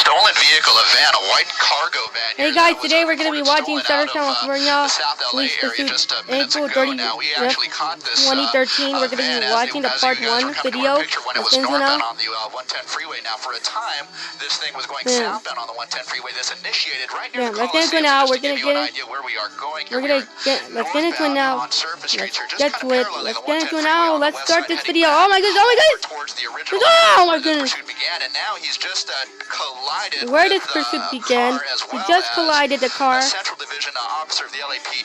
stolen vehicle, a van, a white cargo van. Hey guys, today we're going to be watching Star California Police Pursuit April 30th, 2013. We're going to be watching the part 1 video. It was northbound on the 110 freeway. Now, for a time, this thing was going southbound on the 110 freeway. This initiated right near the let's get into it now. We're going to get it. Let's get into it now. Let's get to it. Let's get into it now. Let's start this video. Oh my goodness. Oh my goodness. Oh my goodness. Where did pursuit begin? He just collided the car.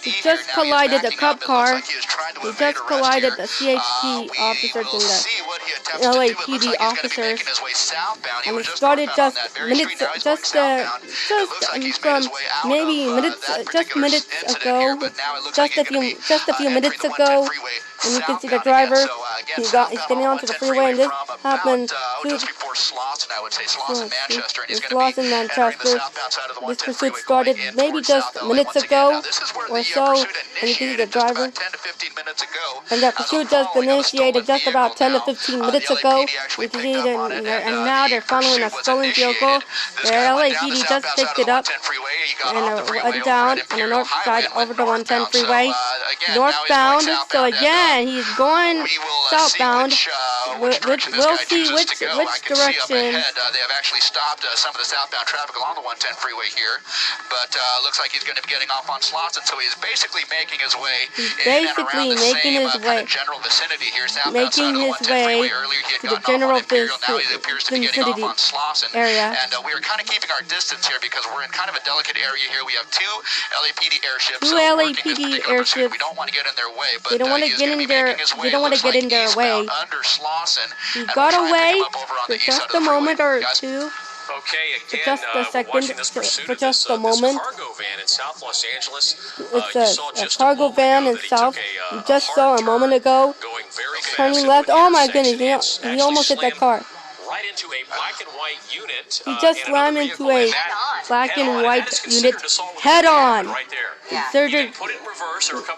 He just collided the cop car. He just collided the CHP officers and the LAPD officers. And it started just minutes ago. Just a few minutes ago. And you can see the driver. He's getting onto the freeway, and this happened. It's lost in Manchester. This pursuit started maybe just minutes ago or so, and you can see the driver. And that pursuit just initiated just about 10 to 15 minutes ago. You can see and now they're following a stolen vehicle. The LAPD just picked it up and went down on the north side over the 110 freeway. Northbound, so again, he's going southbound. We'll see which direction. They have actually stopped some of the southbound traffic along the 110 freeway here, but looks like he's going to be getting off on Slauson, so he's basically making his way in and around the same general vicinity here, southbound side of the 110 freeway. Earlier he had gotten off on Imperial, now he appears to be getting off on Slauson area. And we are kind of keeping our distance here because we're in kind of a delicate area here. We have two LAPD airships. We don't want to get in their way, but they don't want to get in their way. He got away for just a moment or two. Okay, again, just a second, for just a moment. Cargo van in South Los Angeles. It's a cargo van in South. You just saw a moment ago. Turning left. Oh my goodness, he almost hit that car. Right into a black and white unit. He just slammed into a black and white unit head on.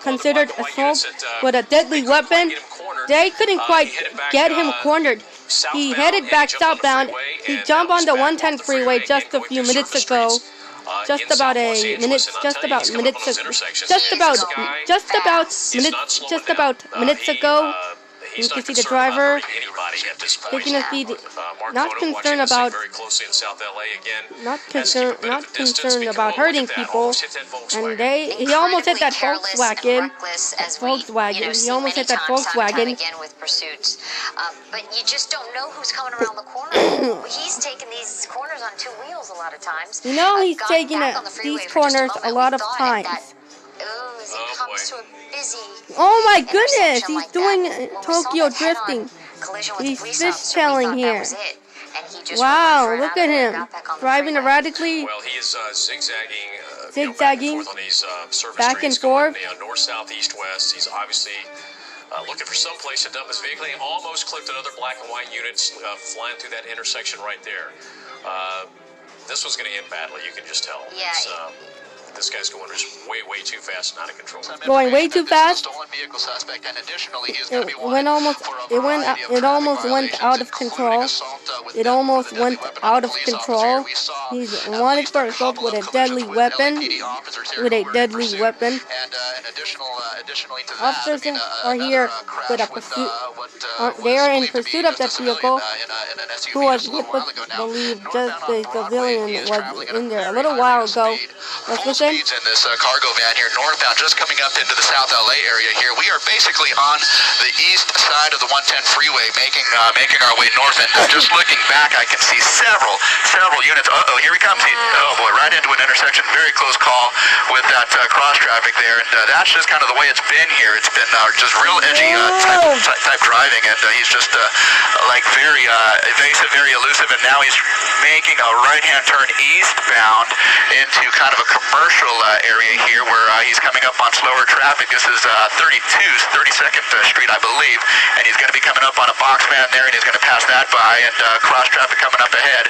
Considered assault with a deadly weapon. They couldn't quite get him cornered. He headed back southbound. He jumped on the 110 freeway just a few minutes ago. Just about minutes ago. You can see the driver taking a speed, not concerned about hurting people, and he almost hit that Volkswagen. He almost hit that Volkswagen. But you just don't know who's coming around the corner. He's taking these corners on two wheels a lot of times. You know he's taking these corners a lot of times. Oh my goodness, he's doing Tokyo drifting. He's fishtailing here. Wow, look at him. Driving erratically. Well, he is zigzagging back and forth. North, south, east, west. He's obviously looking for some place to dump his vehicle. He almost clipped another black and white unit flying through that intersection right there. This was going to end badly, you can just tell. Yeah. This guy's going just way too fast, not in control. Going way too fast. It almost went out of control. He wanted for assault with a deadly weapon. Officers are here with a pursuit. They are in pursuit of that vehicle, who was believed just the civilian was in there a little while ago. Let's listen. In this cargo van here, northbound, just coming up into the South LA area here. We are basically on the east side of the 110 freeway, making our way north. And just looking back, I can see several units. Uh-oh, here he comes. Oh boy, right into an intersection. Very close call with that cross traffic there. And that's just kind of the way it's been here. It's been just real edgy type driving, and he's just like very evasive, very elusive. And now he's making a right-hand turn eastbound into kind of a commercial commercial area here where he's coming up on slower traffic. This is 32nd Street, I believe, and he's going to be coming up on a box man there, and he's going to pass that by, and cross traffic coming up ahead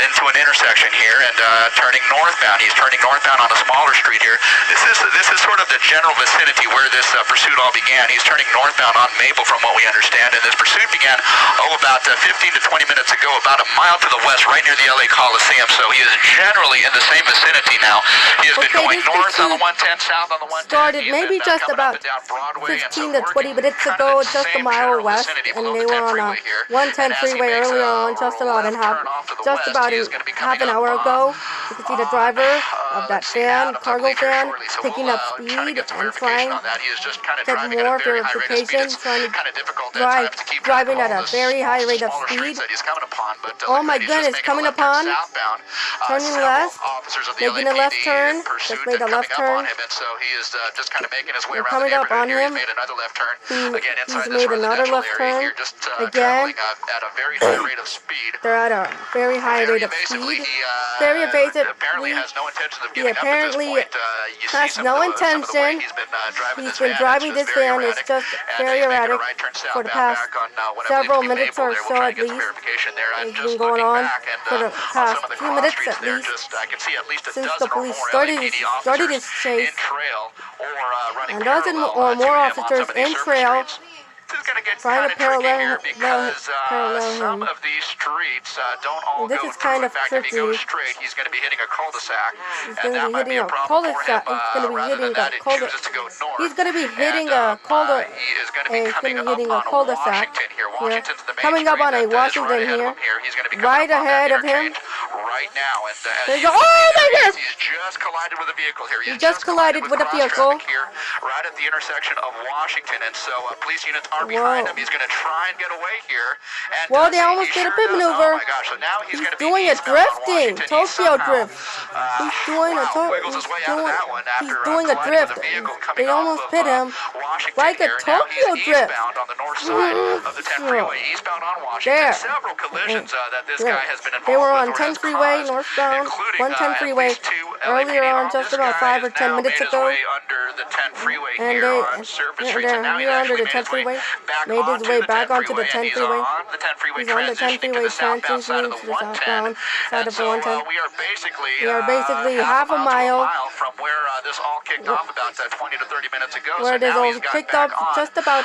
into an intersection here, and turning northbound. He's turning northbound on a smaller street here. This is sort of the general vicinity where this pursuit all began. He's turning northbound on Maple, from what we understand, and this pursuit began about 15 to 20 minutes ago, about a mile to the west, right near the LA Coliseum. So he is generally in the same vicinity now. He has been going north on the 110, south on the 110. Started maybe just about 15 to 20 minutes ago, just a mile west, and they were on a 110 freeway earlier on, just about half an hour ago. You can see the driver of that van, cargo van, picking up speed and trying to get more verification, trying to driving at a very high rate of speed. Oh my goodness, coming upon, turning left, making a left turn, just made a left turn. They're coming up on him. He's made another left turn. Again, they're at a very high rate of speed. Very evasive. He apparently has no intention. He's been driving this van. It's just very erratic for the past several minutes or so at least. It's been going on for the past few minutes at least, since the police started his chase. And dozen or more officers in trail trying to parallel him. Some of these streets don't all this go is kind of tricky. He's going to be hitting a cul-de-sac. He's going to be hitting a cul-de-sac. He's going to be hitting a cul-de-sac here. Coming up on a Washington here. Right ahead of him. Right now, and there you go. Oh my goodness! He's just collided with a vehicle here. He just collided with a vehicle here, right at the intersection of Washington, and so police units are behind him. He's going to try and get away here. And well, they almost did a pit maneuver. Oh my gosh! So now he's doing a drifting, Tokyo drift. He's doing a drift. They almost hit him like a Tokyo drift. There. Several collisions that this guy has been involved. They were on 10 freeway, northbound, 110 freeway, earlier on, just about 5 or 10 minutes ago. And they're here under the 10 freeway, made his way back onto the 10 freeway. He's on the 10 freeway, transitioning to the southbound side of the 110. We are basically half a mile from where this all kicked off about 20 to 30 minutes ago. Where this all kicked off just about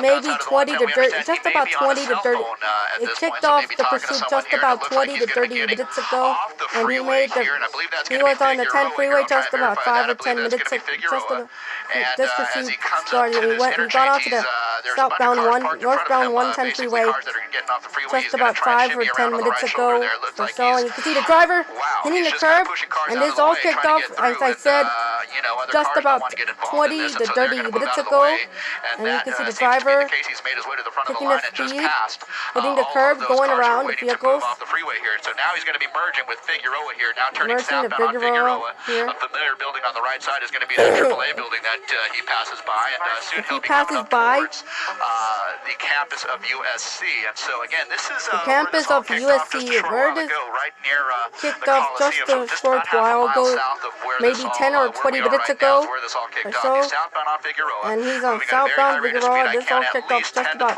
maybe 20 to 30, just about 20 to 30. It kicked off the pursuit just about 20 to 30 minutes ago, and he was on the 10 freeway just about 5 or 10 minutes ago. This pursuit started. He got onto the northbound 110 freeway just about 5 or 10 minutes ago or so, and you can see the driver hitting the curb, and this all kicked off, as I said, just about 20 to 30 minutes ago, and you can see the driver picking up speed, hitting the curb, going around the vehicles. So now he's going to be merging with Figueroa here, now turning southbound on Figueroa. A familiar building on the right side is going to be the AAA building that he passes by, and soon he'll be coming up towards the campus of USC. And so again, this is the campus of USC, where it is kicked off just a short while ago, maybe 10 or 20 minutes ago or so, and he's on southbound Figueroa. This all kicked off just about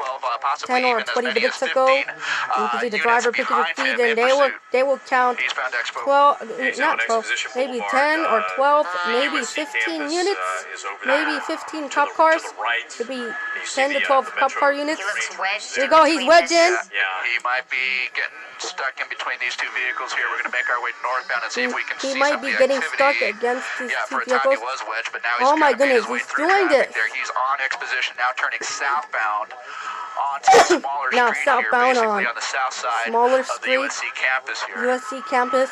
10 or 20 minutes ago. You can see the driver picking up speed, and they will count 12, maybe 10 or 12, maybe 15 units, maybe 15 cop cars. Could be 10 to 12 cop car units. There you go, he's wedged in. He might be getting stuck in between these two vehicles here. We're going to make our way northbound and see if we can see He might be getting stuck against these two vehicles. Oh my goodness, he's doing this. He's on exposition, now turning southbound onto a smaller now street southbound here, on the south side smaller of the street, USC campus here. USC campus.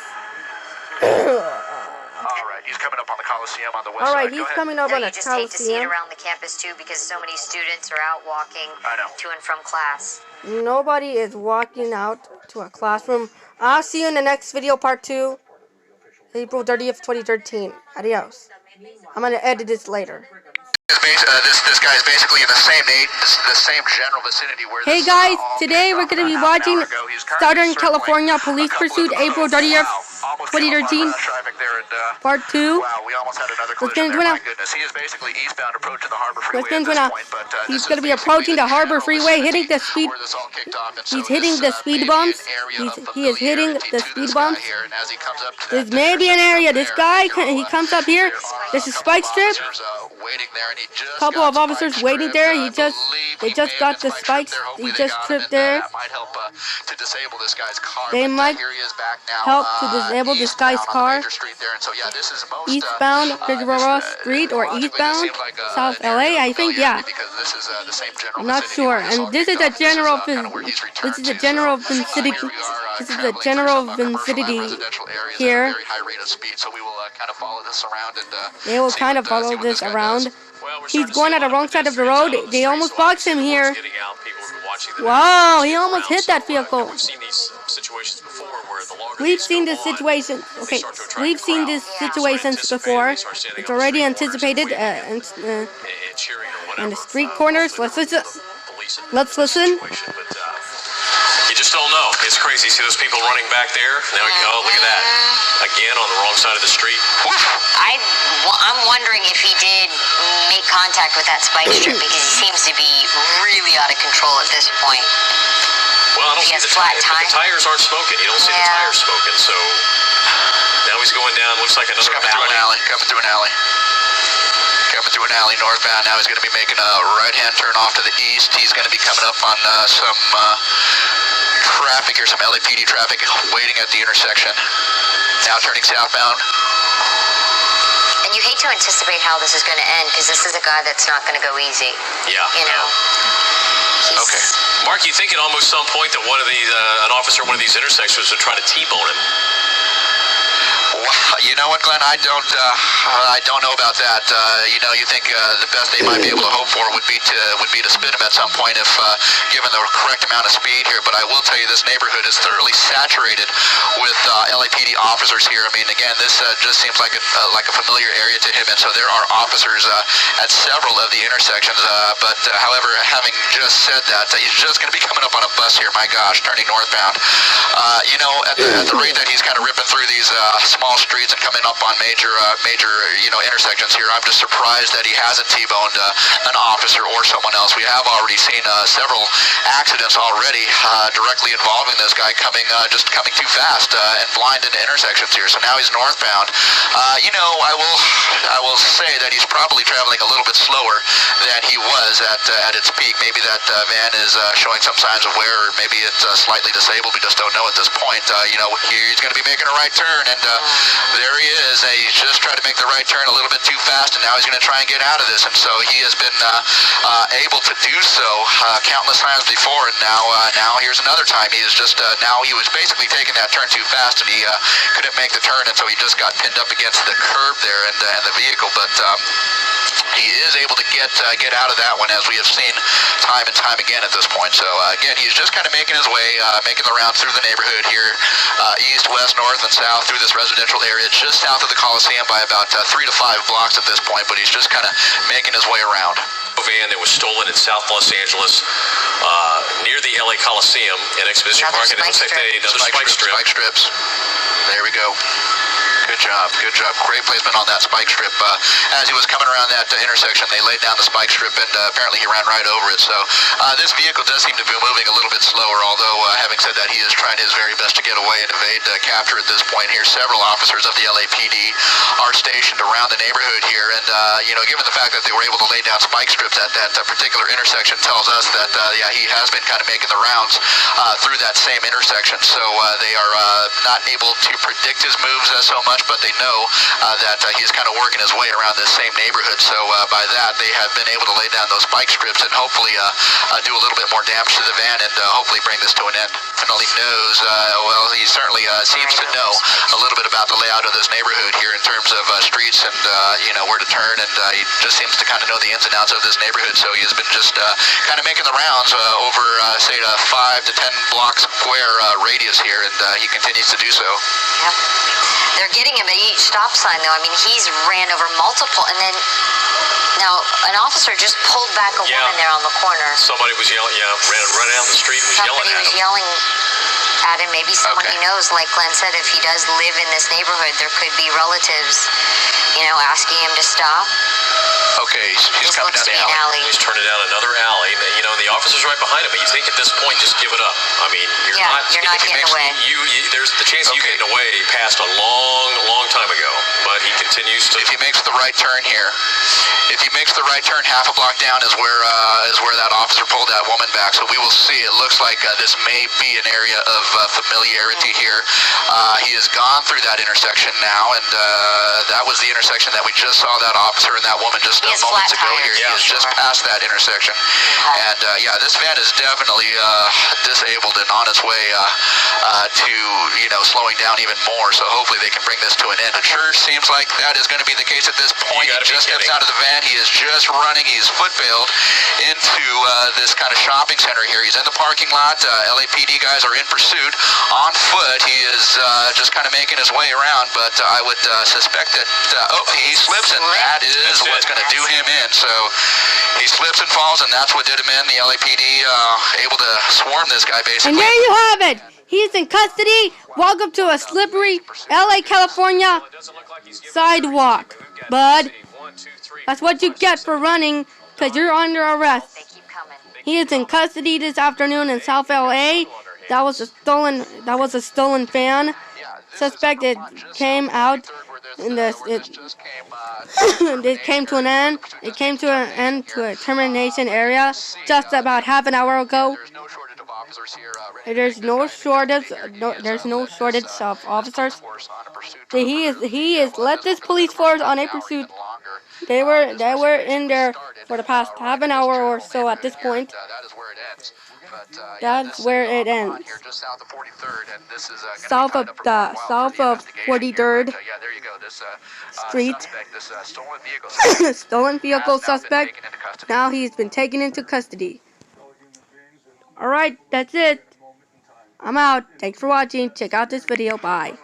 Alright, he's coming up on the Coliseum on the west side. Alright, he's coming up on the You just hate to see it Coliseum. around the campus too, because so many students are out walking to and from class. Nobody is walking out to a classroom. I'll see you in the next video, part 2, April 30th, 2013. Adios. I'm going to edit this later. This guy is basically in the same general vicinity where Hey guys, today we're going to be watching Southern California Police Pursuit, April 30th, 2013, Part 2. Wow, we almost had another Let's collision get into there. it My now. goodness, he is basically eastbound approaching the Harbor Freeway Let's get at into it this now. point, but He's this going to is be basically approaching the Harbor general Freeway, hitting the vicinity speed. where this all kicked off, and so He's hitting this the speed may be bumps. an area of He is hitting familiarity the to speed this guy bumps. here, and as he comes up to This that may be an intersection area. up This there, guy, you know, he comes up here. there are There's a couple spike of strip. officers, waiting there, and he just Couple got of officers spike waiting stripped. there. I believe They he just may have got been the spike spikes. stripped there. Hopefully He they just got him, tripped and there. that might help to disable this guy's car. They But, might here he is back now, help to disable this guy's eastbound on car. Major Street there, and so yeah, this is most Eastbound Figueroa Street or logically, this eastbound seems like South an area LA. of I think, yeah. familiarity because this is the same general I'm not vicinity sure. where this all And this kicked is a off. general Kinda where he's returned this is a to. general So, vicinity. here we are, This is a traveling through general some, commercial and vicinity residential areas at a here. very high rate of speed, so we will kind of follow this around and They will see kind what, of follow see what this guy around. does. Well, we're He's starting to going see at a the lot wrong of side of the pedestrians road. out on the They streets, almost so boxed him obviously here. the word's getting out, people will be watching the Wow, videos, he getting almost around. hit that So, vehicle. we've seen these situations before where the longer We've these seen go this on, situation. they Okay, start to attract we've a seen crowd. this It's already situations anticipated. before. They start standing It's on the already street corners and anticipated. waving and cheering or whatever. And the street corners. Hopefully Let's they'll listen. put the police in Let's that listen. situation, but, you just don't know. It's crazy. See those people running back there? Now, oh, look at that. Again, on the wrong side of the street. I'm wondering if he did make contact with that spike strip because he seems to be really out of control at this point. Well, I don't He see has the flat tires. The tire. tires aren't smoking. You don't see the Yeah. tires smoking, so now he's going down. Looks like Just another coming through an alley. alley, coming through an alley. Coming through an alley northbound. Now he's going to be making a right-hand turn off to the east. He's going to be coming up on some traffic here, some LAPD traffic waiting at the intersection. Now turning southbound. And you hate to anticipate how this is going to end because this is a guy that's not going to go easy. Yeah. You know. He's, Okay. Mark, you think at almost some point that one of these, an officer at one of these intersections would try to T-bone him? Well, you know what, Glenn? I don't know about that. You think the best they might be able to hope for would be to spin him at some point if given the correct amount of speed here. But I will tell you, this neighborhood is thoroughly saturated with LAPD officers here. I mean, again, this just seems like a familiar area to him, and so there are officers at several of the intersections. But however, having just said that, he's just going to be coming up on a bus here. My gosh, turning northbound. At the rate that he's kind of ripping through these small streets and coming up on major intersections here, I'm just surprised that he hasn't T-boned an officer or someone else. We have already seen several accidents already directly involving this guy coming too fast and blind into intersections here. So now he's northbound. I will say that he's probably traveling a little bit slower than he was at its peak. Maybe that van is showing some signs of wear, or maybe it's slightly disabled. We just don't know at this point. He's going to be making a right turn, and there he is. He's just trying to make the right turn a little bit too fast, and now he's going to try and get out of this. And so he has been able to do so countless times before, and now here's another time. He was basically taking that turn too fast, and he couldn't make the turn, and so he just got pinned up against the curb there and the vehicle. But he is able to get out of that one, as we have seen time and time again at this point. So again, he's just kind of making his way, making the rounds through the neighborhood here, east, west, north, and south through this residential area, just south of the Coliseum by about 3 to 5 blocks at this point. But he's just kind of making his way around. A van that was stolen in South Los Angeles near the LA Coliseum in Exposition Another Park, and it looks like another spike strip. Spike strips. There we go. Good job. Great placement on that spike strip. As he was coming around that intersection, they laid down the spike strip, and apparently he ran right over it. So this vehicle does seem to be moving a little bit slower, although having said that, he is trying his very best to get away and evade capture at this point here. Several officers of the LAPD are stationed around the neighborhood here, and given the fact that they were able to lay down spike strips at that particular intersection, tells us that he has been kind of making the rounds through that same intersection. So they are not able to predict his moves so much, but they know that he's kind of working his way around this same neighborhood. So by that, they have been able to lay down those spike strips and hopefully do a little bit more damage to the van and hopefully bring this to an end. Definitely knows, he certainly seems to know a little bit about the layout of this neighborhood here in terms of streets and where to turn, and he just seems to kind of know the ins and outs of this neighborhood. So he has been just kind of making the rounds over, say, a 5 to 10 block square radius here, and he continues to do so. Yep. They're getting him at each stop sign, though. I mean, he's ran over multiple, and then now an officer just pulled back a woman there on the corner. Somebody was yelling, ran down the street and was yelling Somebody at was him. yelling. Adam, maybe someone Okay. he knows, like Glenn said, if he does live in this neighborhood, there could be relatives, asking him to stop. Okay, he's This coming looks down to the be an alley. alley. He's turning down another alley, and the officer's right behind him. But you think at this point, just give it up. I mean, you're Yeah, not. you're not if he getting makes- away. There's the chance of you getting away passed a long time ago. But he continues to. If he makes the right turn here, half a block down is where that officer pulled that woman back. So we will see. It looks like this may be an area of familiarity here. He has gone through that intersection now, and that was the intersection that we just saw that officer and that woman just He has moments flat ago tires, here. He yeah, is just sure. past that intersection, and this van is definitely disabled and on its way to slowing down even more. So hopefully they can bring this to an end. It sure seems like that is going to be the case at this point. You He gotta be just steps kidding. out of the van. He is just running. He's foot-bailed into this kind of shopping center here. He's in the parking lot. LAPD guys are in pursuit on foot. He is just kind of making his way around, but I would suspect that he slips, and that is That's what's it. going to do him in. So he slips and falls, and that's what did him in. The LAPD able to swarm this guy And basically. there you have it. He's in custody. Welcome to a slippery LA, California sidewalk, bud. That's what you get for running, because you're under arrest. They keep coming. He is in custody this afternoon in South LA. That was a stolen fan. Suspected came out in this. It came to an end. It came to an end to a termination area just about half an hour ago. There's no shortage of officers here. There's no shortage of officers. He is let this police force on a pursuit. They were in there for the past half an hour or so at this point. That's where it ends. South of 43rd Street. Stolen vehicle suspect. Now he's been taken into custody. Alright, that's it. I'm out. Thanks for watching. Check out this video. Bye.